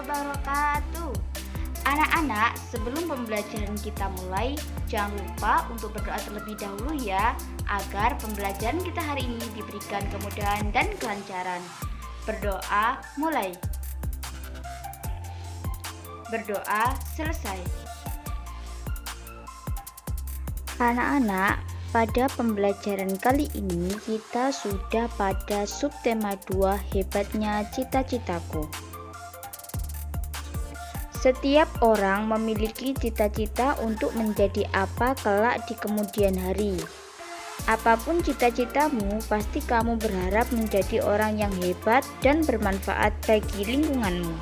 wabarakatuh. Anak-anak, sebelum pembelajaran kita mulai, jangan lupa untuk berdoa terlebih dahulu ya, agar pembelajaran kita hari ini diberikan kemudahan dan kelancaran. Berdoa mulai. Berdoa selesai. Anak-anak, pada pembelajaran kali ini kita sudah pada subtema 2, hebatnya cita-citaku. Setiap orang memiliki cita-cita untuk menjadi apa kelak di kemudian hari. Apapun cita-citamu, pasti kamu berharap menjadi orang yang hebat dan bermanfaat bagi lingkunganmu.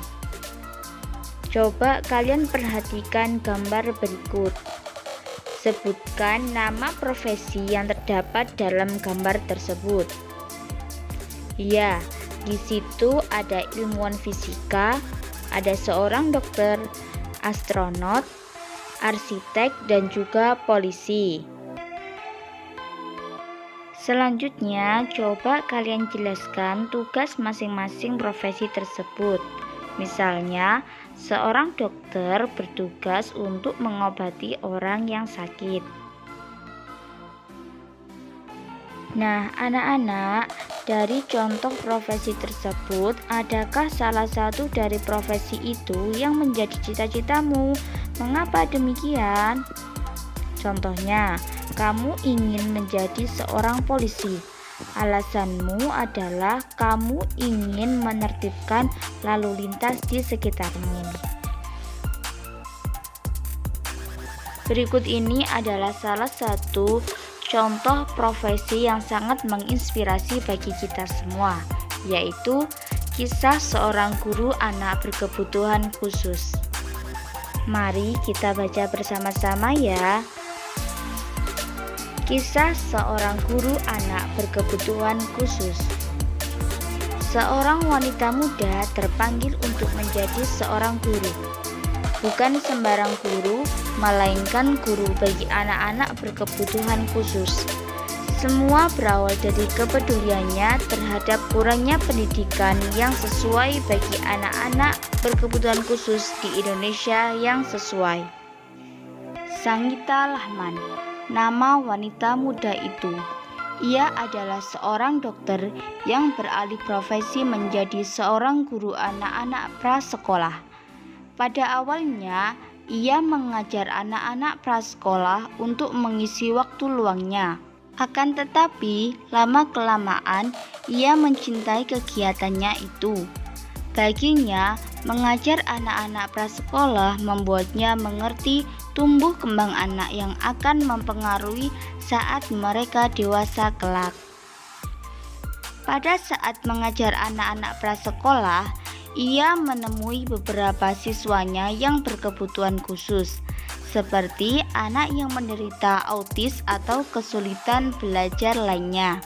Coba kalian perhatikan gambar berikut. Sebutkan nama profesi yang terdapat dalam gambar tersebut. Ya, di situ ada ilmuwan fisika, ada seorang dokter, astronot, arsitek, dan juga polisi. Selanjutnya, coba kalian jelaskan tugas masing-masing profesi tersebut. Misalnya, seorang dokter bertugas untuk mengobati orang yang sakit. Nah, anak-anak, dari contoh profesi tersebut, adakah salah satu dari profesi itu yang menjadi cita-citamu? Mengapa demikian? Contohnya, kamu ingin menjadi seorang polisi. Alasanmu adalah kamu ingin menertibkan lalu lintas di sekitarmu. Berikut ini adalah salah satu contoh profesi yang sangat menginspirasi bagi kita semua, yaitu kisah seorang guru anak berkebutuhan khusus. Mari kita baca bersama-sama ya. Kisah seorang guru anak berkebutuhan khusus. Seorang wanita muda terpanggil untuk menjadi seorang guru. Bukan sembarang guru, melainkan guru bagi anak-anak berkebutuhan khusus. Semua berawal dari kepeduliannya terhadap kurangnya pendidikan yang sesuai bagi anak-anak berkebutuhan khusus di Indonesia yang sesuai. Sanggita Lahman, nama wanita muda itu. Ia adalah seorang dokter yang beralih profesi menjadi seorang guru anak-anak prasekolah. Pada awalnya, ia mengajar anak-anak prasekolah untuk mengisi waktu luangnya. Akan tetapi, lama-kelamaan ia mencintai kegiatannya itu. Baginya, mengajar anak-anak prasekolah membuatnya mengerti tumbuh kembang anak yang akan mempengaruhi saat mereka dewasa kelak. Pada saat mengajar anak-anak prasekolah, ia menemui beberapa siswanya yang berkebutuhan khusus, seperti anak yang menderita autis atau kesulitan belajar lainnya.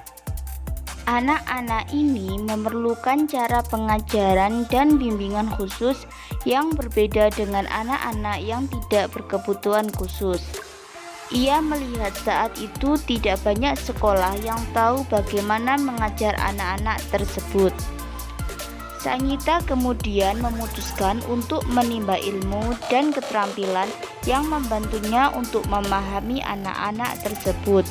Anak-anak ini memerlukan cara pengajaran dan bimbingan khusus yang berbeda dengan anak-anak yang tidak berkebutuhan khusus. Ia melihat saat itu tidak banyak sekolah yang tahu bagaimana mengajar anak-anak tersebut. Sanggita kemudian memutuskan untuk menimba ilmu dan keterampilan yang membantunya untuk memahami anak-anak tersebut.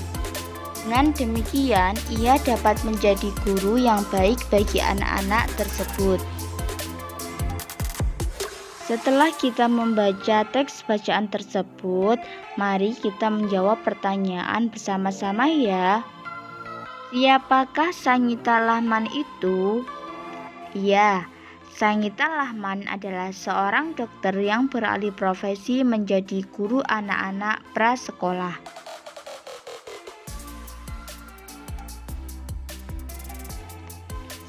Dengan demikian, ia dapat menjadi guru yang baik bagi anak-anak tersebut. Setelah kita membaca teks bacaan tersebut, mari kita menjawab pertanyaan bersama-sama ya. Siapakah Sanggita Lahman itu? Ya, Sanggita Lahman adalah seorang dokter yang beralih profesi menjadi guru anak-anak prasekolah.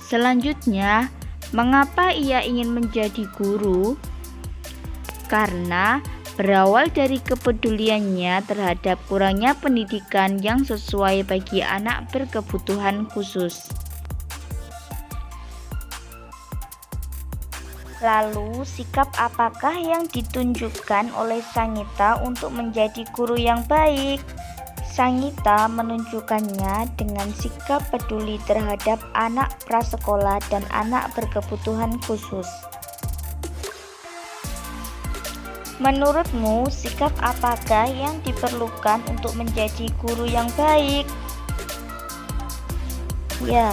Selanjutnya, mengapa ia ingin menjadi guru? Karena berawal dari kepeduliannya terhadap kurangnya pendidikan yang sesuai bagi anak berkebutuhan khusus. Lalu, sikap apakah yang ditunjukkan oleh Sanggita untuk menjadi guru yang baik? Sanggita menunjukkannya dengan sikap peduli terhadap anak prasekolah dan anak berkebutuhan khusus. Menurutmu, sikap apakah yang diperlukan untuk menjadi guru yang baik? Ya,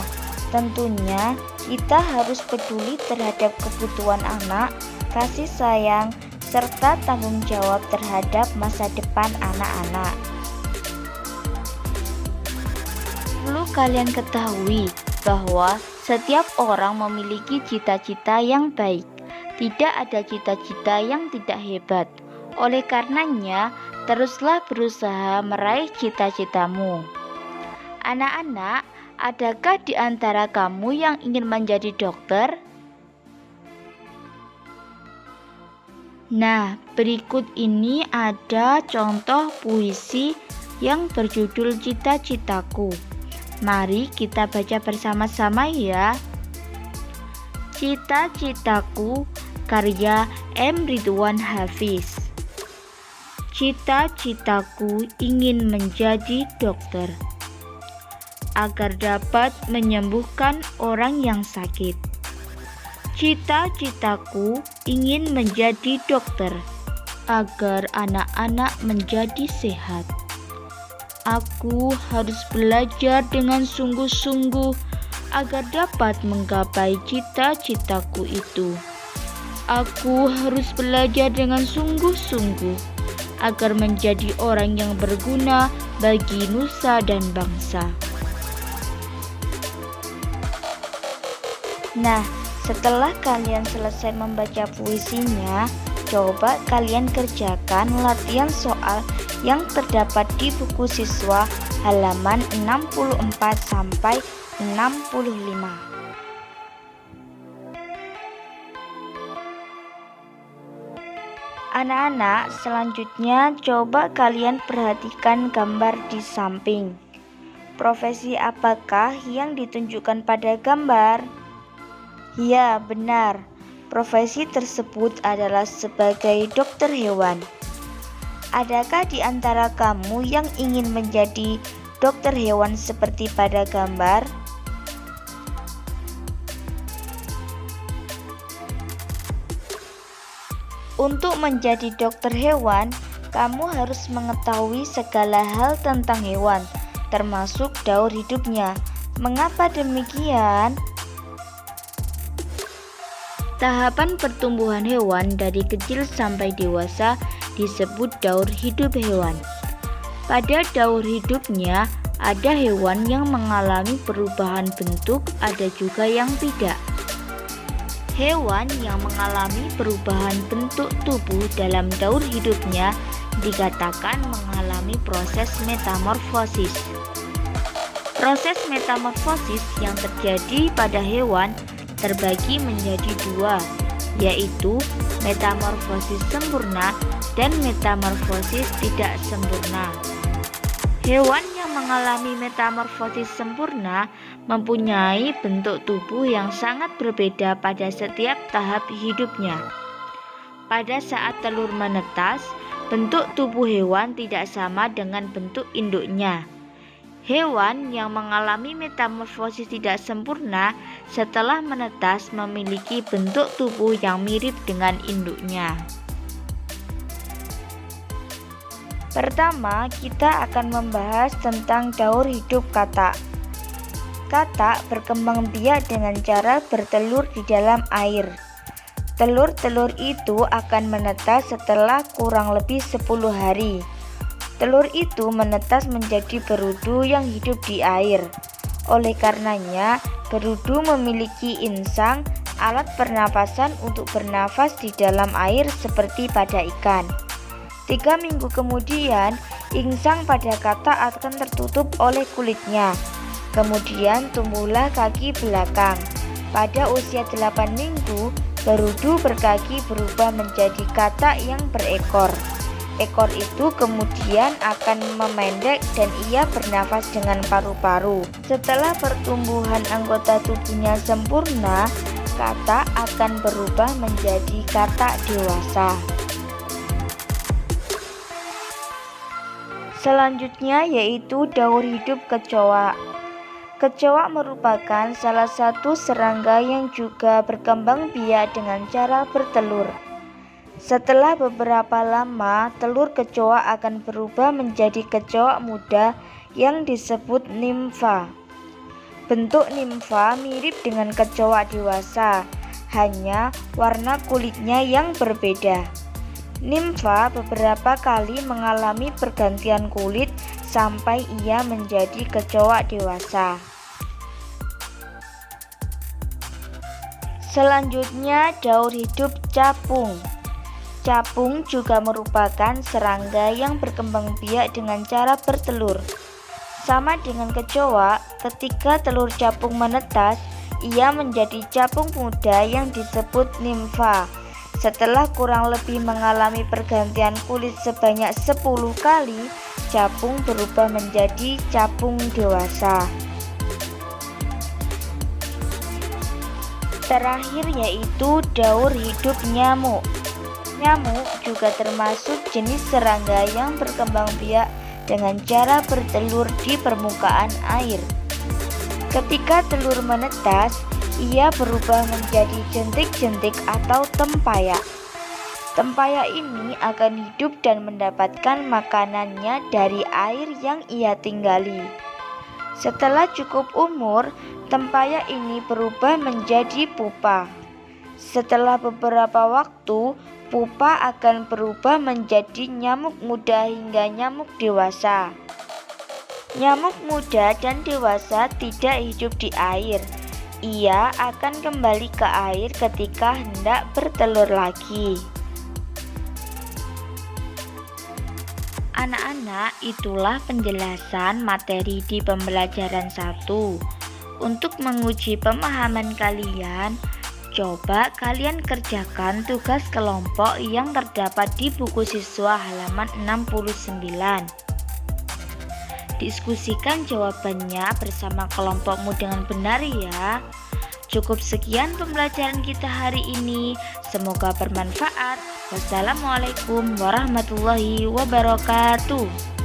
tentunya kita harus peduli terhadap kebutuhan anak, kasih sayang, serta tanggung jawab terhadap masa depan anak-anak. Perlu kalian ketahui bahwa setiap orang memiliki cita-cita yang baik. Tidak ada cita-cita yang tidak hebat. Oleh karenanya, teruslah berusaha meraih cita-citamu. Anak-anak, adakah di antara kamu yang ingin menjadi dokter? Nah, berikut ini ada contoh puisi yang berjudul Cita-Citaku. Mari kita baca bersama-sama ya. Cita-citaku, karya M. Ridwan Hafiz. Cita-citaku ingin menjadi dokter, agar dapat menyembuhkan orang yang sakit. Cita-citaku ingin menjadi dokter, agar anak-anak menjadi sehat. Aku harus belajar dengan sungguh-sungguh agar dapat menggapai cita-citaku itu. Aku harus belajar dengan sungguh-sungguh agar menjadi orang yang berguna bagi nusa dan bangsa. Nah, setelah kalian selesai membaca puisinya, coba kalian kerjakan latihan soal yang terdapat di buku siswa halaman 64 sampai 65. Anak-anak, selanjutnya coba kalian perhatikan gambar di samping. Profesi apakah yang ditunjukkan pada gambar? Ya, benar. Profesi tersebut adalah sebagai dokter hewan. Adakah di antara kamu yang ingin menjadi dokter hewan seperti pada gambar? Untuk menjadi dokter hewan, kamu harus mengetahui segala hal tentang hewan, termasuk daur hidupnya. Mengapa demikian? Tahapan pertumbuhan hewan dari kecil sampai dewasa disebut daur hidup hewan. Pada daur hidupnya, ada hewan yang mengalami perubahan bentuk, ada juga yang tidak. Hewan yang mengalami perubahan bentuk tubuh dalam daur hidupnya dikatakan mengalami proses metamorfosis. Proses metamorfosis yang terjadi pada hewan terbagi menjadi dua, yaitu metamorfosis sempurna dan metamorfosis tidak sempurna. Hewan yang mengalami metamorfosis sempurna mempunyai bentuk tubuh yang sangat berbeda pada setiap tahap hidupnya. Pada saat telur menetas, bentuk tubuh hewan tidak sama dengan bentuk induknya. Hewan yang mengalami metamorfosis tidak sempurna setelah menetas memiliki bentuk tubuh yang mirip dengan induknya. Pertama, kita akan membahas tentang daur hidup katak. Katak berkembang biak dengan cara bertelur di dalam air. Telur-telur itu akan menetas setelah kurang lebih 10 hari. Telur itu menetas menjadi berudu yang hidup di air. Oleh karenanya, berudu memiliki insang, alat pernapasan untuk bernafas di dalam air seperti pada ikan. 3 minggu kemudian, insang pada katak akan tertutup oleh kulitnya. Kemudian tumbuhlah kaki belakang. Pada usia 8 minggu, berudu berkaki berubah menjadi katak yang berekor. Ekor itu kemudian akan memendek dan ia bernafas dengan paru-paru. Setelah pertumbuhan anggota tubuhnya sempurna, katak akan berubah menjadi katak dewasa. Selanjutnya yaitu daur hidup kecoa. Kecoa merupakan salah satu serangga yang juga berkembang biak dengan cara bertelur. Setelah beberapa lama, telur kecoa akan berubah menjadi kecoa muda yang disebut nimfa. Bentuk nimfa mirip dengan kecoa dewasa, hanya warna kulitnya yang berbeda. Nimfa beberapa kali mengalami pergantian kulit sampai ia menjadi kecoa dewasa. Selanjutnya, daur hidup capung. Capung juga merupakan serangga yang berkembang biak dengan cara bertelur. Sama dengan kecoa, ketika telur capung menetas, ia menjadi capung muda yang disebut nimfa. Setelah kurang lebih mengalami pergantian kulit sebanyak 10 kali, capung berubah menjadi capung dewasa. Terakhir yaitu daur hidup nyamuk. Nyamuk juga termasuk jenis serangga yang berkembang biak dengan cara bertelur di permukaan air. Ketika telur menetas, ia berubah menjadi jentik-jentik atau tempayak. Tempayak ini akan hidup dan mendapatkan makanannya dari air yang ia tinggali. Setelah cukup umur, tempayak ini berubah menjadi pupa. Setelah beberapa waktu, pupa akan berubah menjadi nyamuk muda hingga nyamuk dewasa. Nyamuk muda dan dewasa tidak hidup di air. Ia akan kembali ke air ketika hendak bertelur lagi. Anak-anak, itulah penjelasan materi di pembelajaran 1. Untuk menguji pemahaman kalian, coba kalian kerjakan tugas kelompok yang terdapat di buku siswa halaman 69. Diskusikan jawabannya bersama kelompokmu dengan benar ya. Cukup sekian pembelajaran kita hari ini. Semoga bermanfaat. Wassalamualaikum warahmatullahi wabarakatuh.